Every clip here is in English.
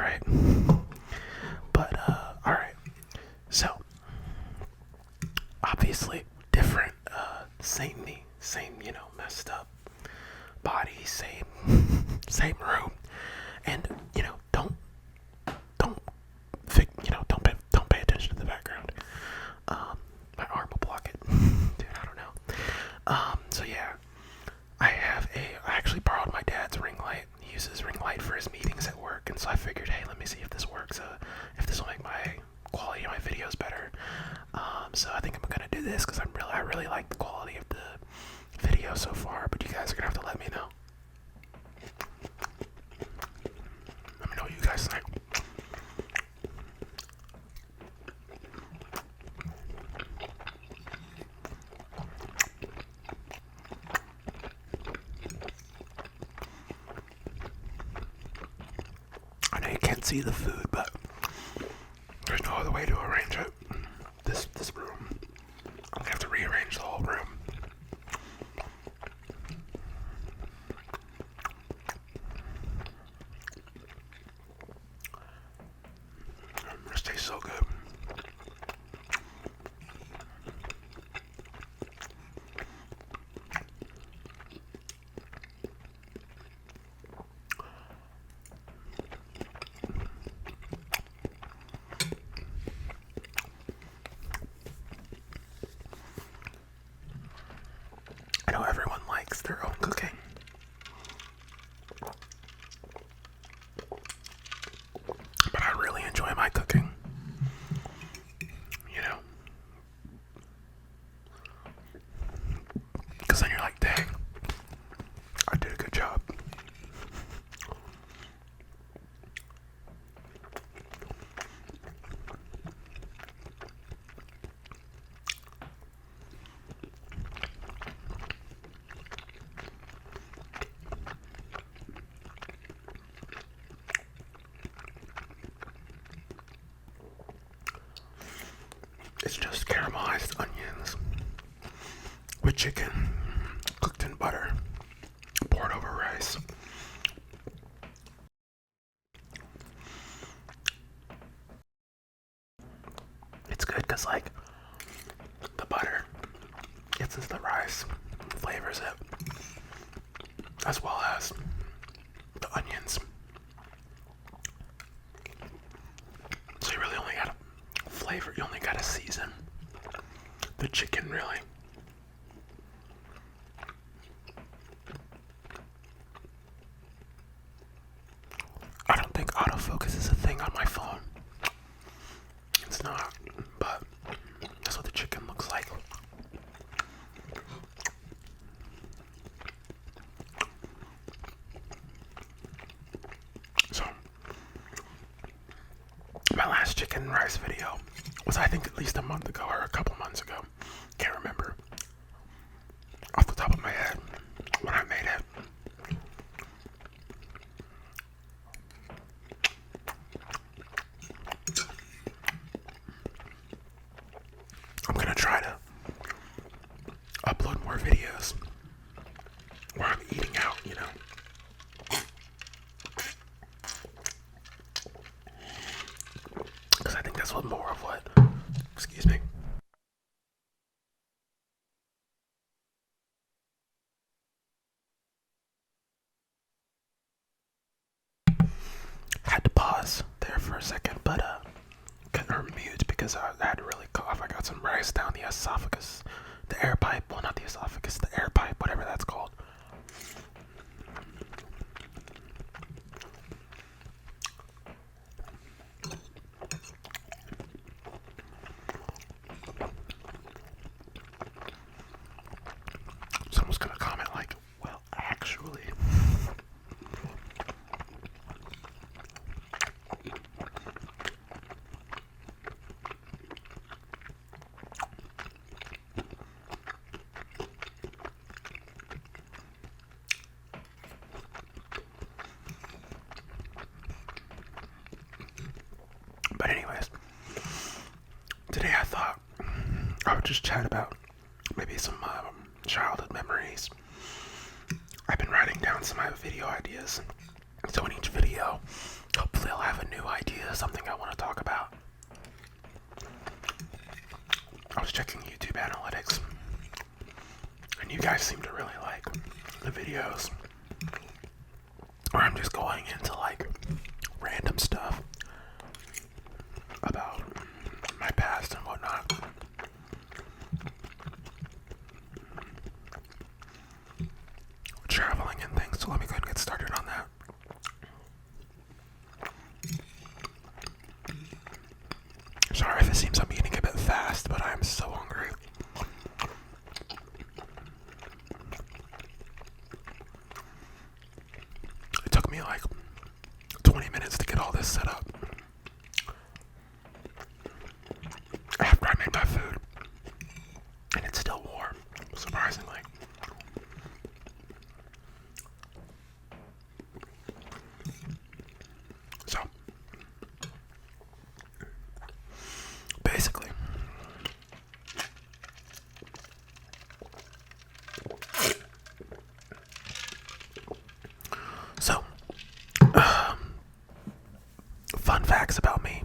right? But alright. So obviously different, same me, same, messed up body, same room. And don't don't pay attention to the background. My arm will block it. Dude, I don't know. So yeah, I actually borrowed my dad's ring light. He uses ring light for his meetings at work, and so I figured, hey, let me see if this works. If this will make my quality of my videos better. So I think I'm gonna do this because I really like the quality of the video so far. But you guys are gonna have to let me know. Let me know what you guys think. I know you can't see the food, but there's no other way to arrange it. This room, I'm gonna have to rearrange the whole room. This tastes so good. I know everyone likes their own cooking. But I really enjoy my cooking. Because then you're like, dang, I did a good job. It's just caramelized onions with chicken cooked in butter, poured over rice. It's good because, like, the butter gets into the rice, flavors it, as well as the onions. So you really only gotta flavor, you only gotta season the chicken, really. I don't think autofocus is a thing on my phone. It's not, but that's what the chicken looks like. So, my last chicken rice video was, I think, at least a month ago or a couple months ago. Can't remember off the top of my head when I made it. I'm gonna try to upload more videos where I'm eating out, because I think that's what more of what, excuse me. Had to pause there for a second, but or mute because I had to really cough. I got some rice down the esophagus, the air pipe. Well, not the esophagus, the air pipe, whatever that's called. Someone's gonna comment like, well, actually. But anyways, today I thought I would just chat about maybe some childhood memories. I've been writing down some of my video ideas, so in each video, hopefully hopefully I'll have a new idea, something I want to talk about. I was checking YouTube analytics, and you guys seem to really like the videos where I'm just going into like random stuff about my past and whatnot. Traveling and things, so let me go ahead and get started on that. Sorry if it seems I'm eating a bit fast, but I'm so hungry. It took me like 20 minutes to get all this set up. After I made my food, and it's still warm, surprisingly. So, basically, so, fun facts about me.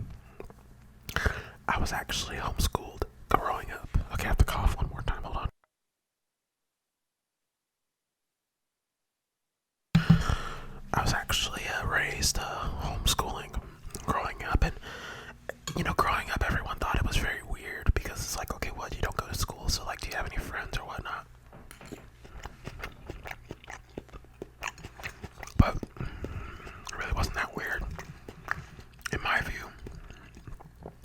I was actually homeschooled growing up. Okay, I have to cough one more time. Hold on. I was actually raised homeschooling growing up, and growing up, everyone thought it was very weird because it's like, okay, what? You don't go to school, so like, do you have any friends or whatnot? But it really wasn't that weird, in my view.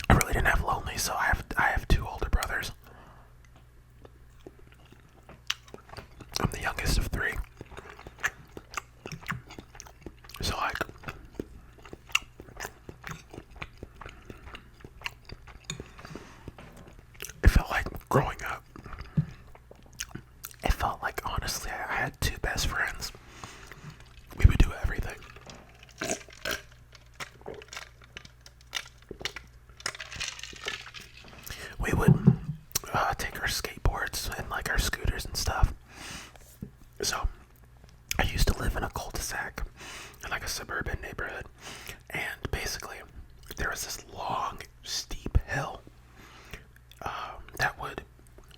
I really didn't have lonely, so I have two older brothers. I'm the youngest of three. So like, it felt like growing up. It felt like, honestly, I had two best friends. We would do everything. We would take our skateboards and like our scooters and stuff. So I used to live in a cul-de-sac in like a suburban neighborhood, and basically there was this long, steep hill that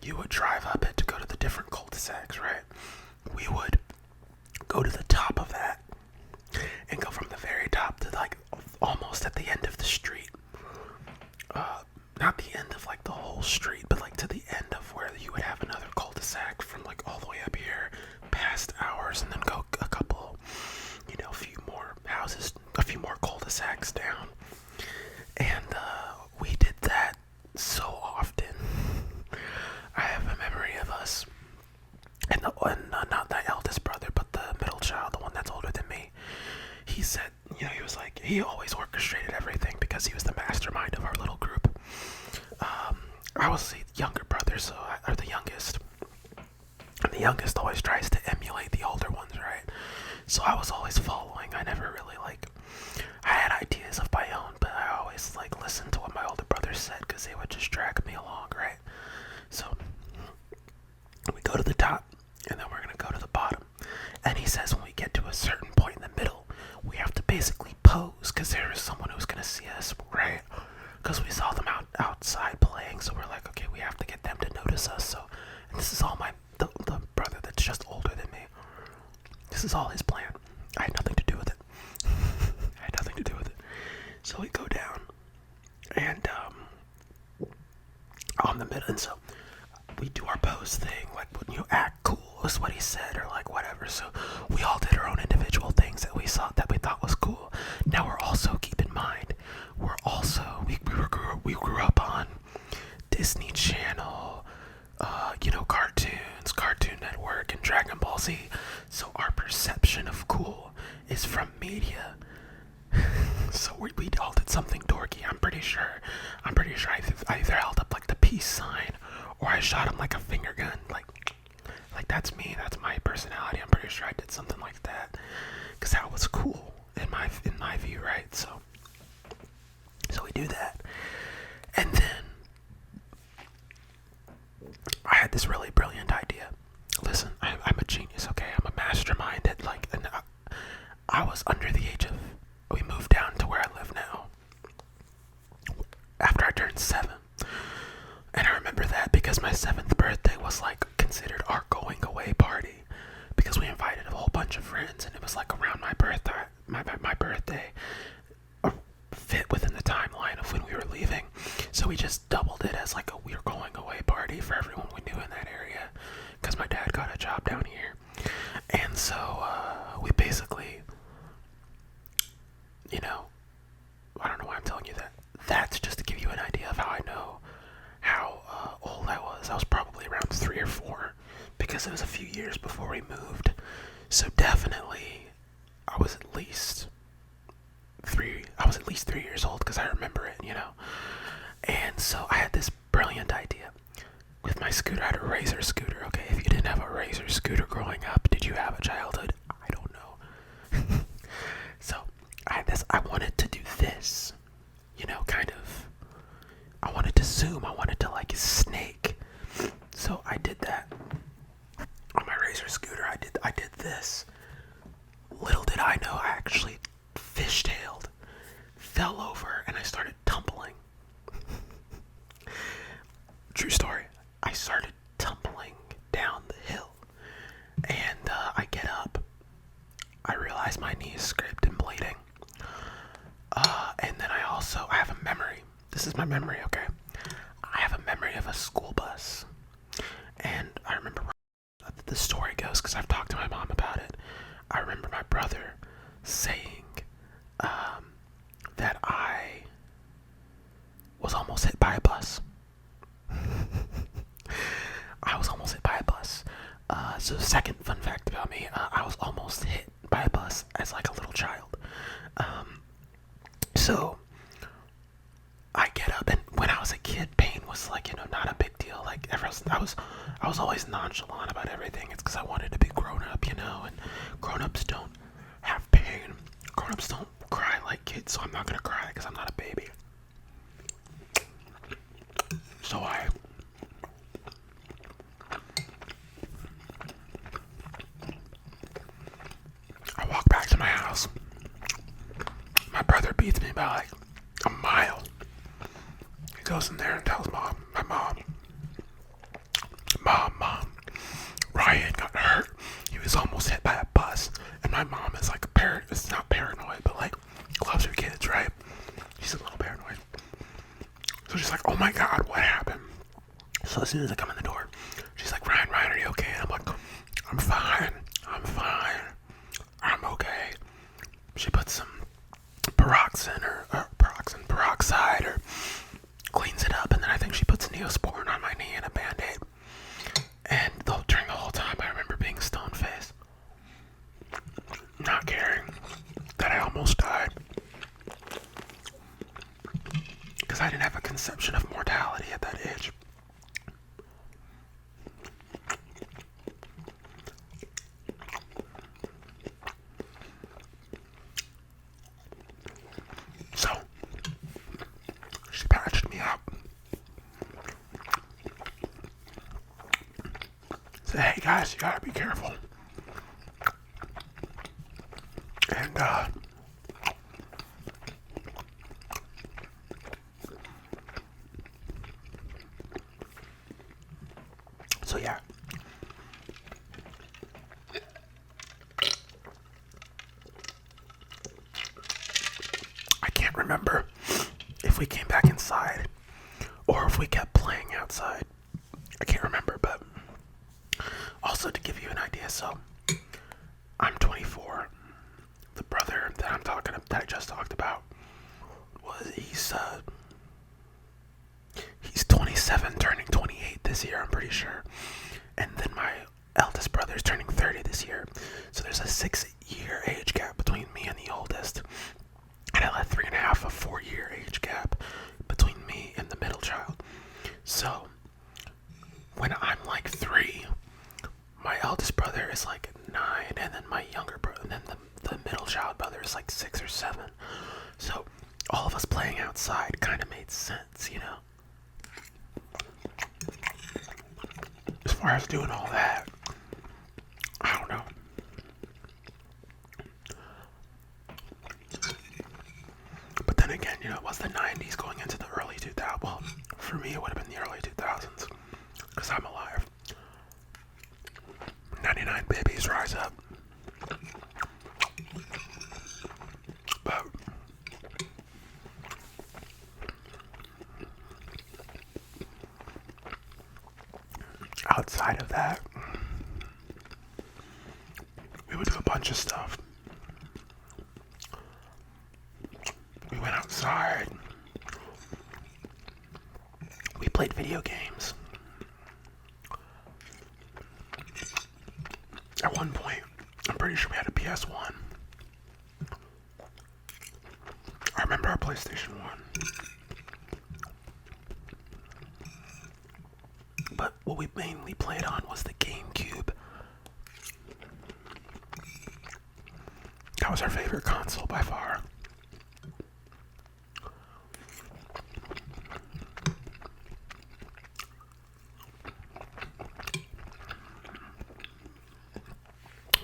you would drive up it to go to the different cul-de-sacs, right? We would go to the top of that and go from the very top to like almost at the end of the street. Not the end of like the whole street, but like to the end of where you would have another cul-de-sac from like all the way up here past ours, and then go a couple, a few more houses, a few more cul-de-sacs down. And we did that so often. I have a memory of us and not the eldest brother, but the middle child, the one that's older than me. He said, he was like, he always orchestrated everything because he was the mastermind of our little group. I was the younger brother, or the youngest. And the youngest always tries to emulate the older ones, right? So I was always following. I never really I had ideas of my own, but I always listened to what my older brother said because they would just drag me along, right? So we go to the top, and then we're going to go to the bottom. And he says when we get to a certain point in the middle, we have to basically pose because there is someone who's going to see us, right? Because we saw them outside playing, so we're like, okay, we have to get them to notice us. So, and this is all the brother that's just older than me. This is all his plan. I had nothing to do with it. So we go down, and on the middle, and so we do our pose thing, like when you act cool is what he said, or like whatever. So we all did our own individual things that we thought was cool. Now we're also, keep in mind, we grew up on Disney Channel, cartoons, Cartoon Network, and Dragon Ball Z. So our perception of cool is from media. So we all did something dorky. I'm pretty sure I either held up like the peace sign, or I shot him like a finger gun. Like that's me. That's my personality. I'm pretty sure I did something like that, because that was cool in my view, right? So we do that, and then I had this really brilliant idea. Listen, I'm a genius. Okay, I'm a mastermind at and I was under the age of we moved down to where I live now after I turned 7. And I remember that because my 7th birthday was like considered our going away party, because we invited a whole bunch of friends, and it was like around my birthday. My birthday fit within the timeline of when we were leaving, so we just doubled it as like a we're going away party for everyone we knew in that area, because my dad got a job down here. And so we basically, you know, I don't know why I'm telling you that. That's just to give you an idea of how I know how old I was. I was probably around 3 or 4, because it was a few years before we moved. So definitely, I was at least 3 years old, because I remember it, you know. And so I had this brilliant idea with my scooter. I had a Razor scooter. Okay, if you didn't have a Razor scooter growing up, did you have a childhood? I don't know. So I had this. I wanted to do this, you know, kind of. I wanted to zoom. I wanted to like snake. So I did that on my Razor scooter. I did this. Little did I know, I actually fishtailed, fell over, and I started tumbling. True story. I started tumbling down the hill, and I get up. I realize my knee is scraped and bleeding. And then I have a memory. This is my memory, okay? I have a memory of a school bus. And I remember, the story goes, because I've talked to my mom about it, I remember my brother saying that I was almost hit by a bus. I was almost hit by a bus. So second fun fact about me, I was almost hit by a bus as like a little child. So I get up, and when I was a kid, pain was like, you know, not a big deal. Like I was always nonchalant about everything. It's because I wanted to be grown up, you know, and grown-ups don't have pain. Grown-ups don't cry like kids, so I'm not gonna cry because I'm not a baby. So I walk back to my house. My brother beats me by like a mile. He goes in there and tells my mom, Ryan got hurt. He was almost hit by a bus. And my mom is like it's not paranoid, but like loves her kids, right? She's a little paranoid. So she's like, oh my God, what happened? So as soon as I come in the door, she's like, Ryan, are you okay? And I'm like, I'm fine. I'm okay. She puts some peroxide or cleans it up, and then I think she puts Neosporin on my knee and a Band-Aid. And during the whole time, I remember being stone-faced, not caring that I almost died, because I didn't have a conception of mortality at that age. So she patched me up. Said, hey guys, you gotta be careful. And so yeah. I can't remember if we came back inside or if we kept playing outside. I can't remember, but also to give you an idea, so I'm 24. The brother that I just talked about he's 27, turning 28 this year, I'm pretty sure. And then my eldest brother's turning 30 this year. So there's a 6-year age gap between me and the oldest. And a 3.5, a 4-year age gap between me and the middle child. So when I'm like 3, my eldest brother is like 9, and then my younger brother, and then the middle child brother is like 6 or 7. So all of us playing outside kind of made sense, you know. As far as doing all that, I don't know. then again, it was the 90s going into the early 2000s. Well, for me, it would have been the early 2000s because I'm alive. 99 babies rise up. But outside of that, we would do a bunch of stuff. We went outside. We played video games. At one point, I'm pretty sure we had a PS1. I remember our PlayStation 1. But what we mainly played on was the GameCube. That was our favorite console by far.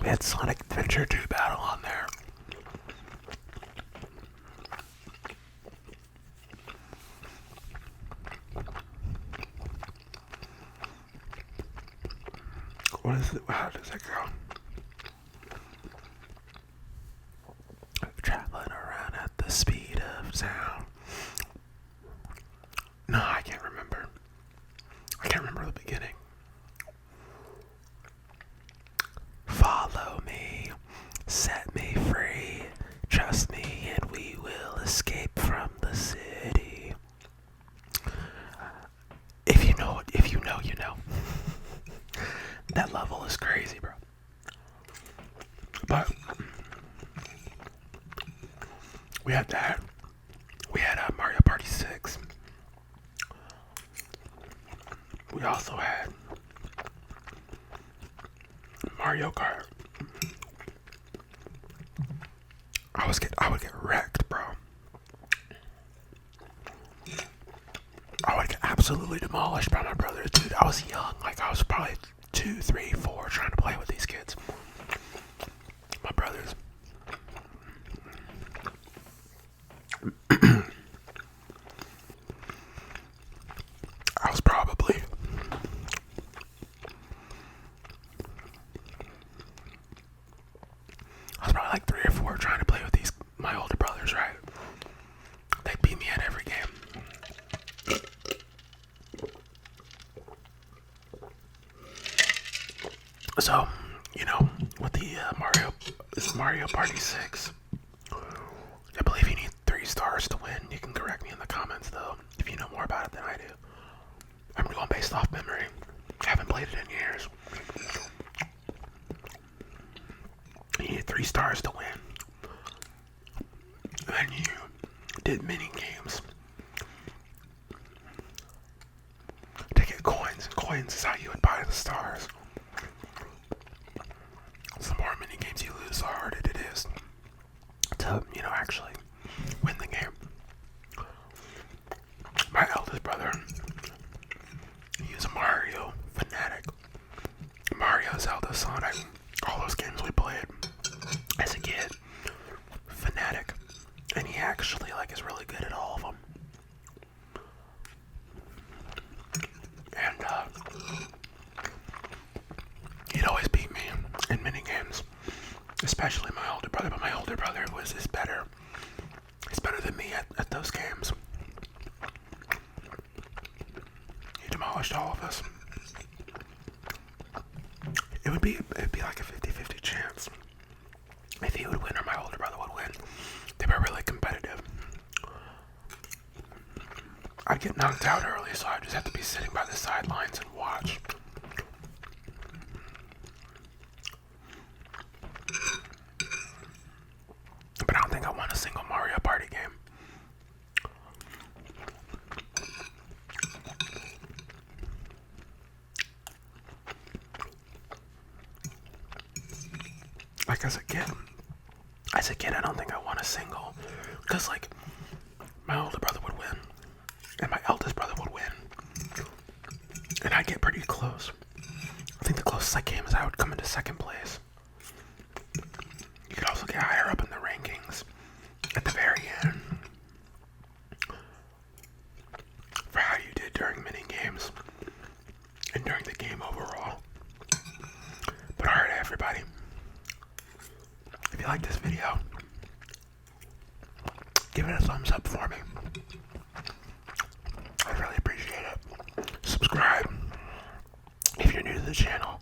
We had Sonic Adventure 2 Battle on there. What is it? How does it go? Traveling around at the speed of sound. No, I can't remember. I can't remember the beginning. Follow me, set me free, trust me and we will escape from the city. If you know, you know. That level is crazy, bro. But we had that. We had Mario Party 6. We also had Mario Kart. I would get wrecked, bro. I would get absolutely demolished by my brothers, dude. I was young, I was probably 2, 3, 4, trying to play with these kids. My brothers. I was probably like 3 or 4 trying to play with my older brothers, right? They beat me at every game. So, with the Mario Party 6, I believe you need 3 stars to win. You can correct me in the comments, though, if you know more about it than I do. I'm going based off memory. I haven't played it in years. You need 3 stars to win. And then you did mini games to get coins. Coins is how you would buy the stars. The more mini games you lose, the harder it is to, actually win the game. My eldest brother, he was a Mario fanatic. Mario, Zelda, Sonic, all those games we played as a kid. Fanatic. And he actually, is really good at all of them. And, he'd always beat me in mini games. Especially my older brother, but my older brother is better. He's better than me at those games. He demolished all of us. It'd be like a 50-50 chance if he would win or my older brother would win. They were really competitive. I'd get knocked out early, so I'd just have to be sitting by the sidelines and watch. But I don't think I won a single Mario Party game. As a kid, I don't think I won a single. Because, my older brother would win. And my eldest brother would win. And I'd get pretty close. I think the closest I came is I would come into second place. You could also get higher up in the rankings at the very end. you like this video, give it a thumbs up for me. I really appreciate it. Subscribe if you're new to the channel.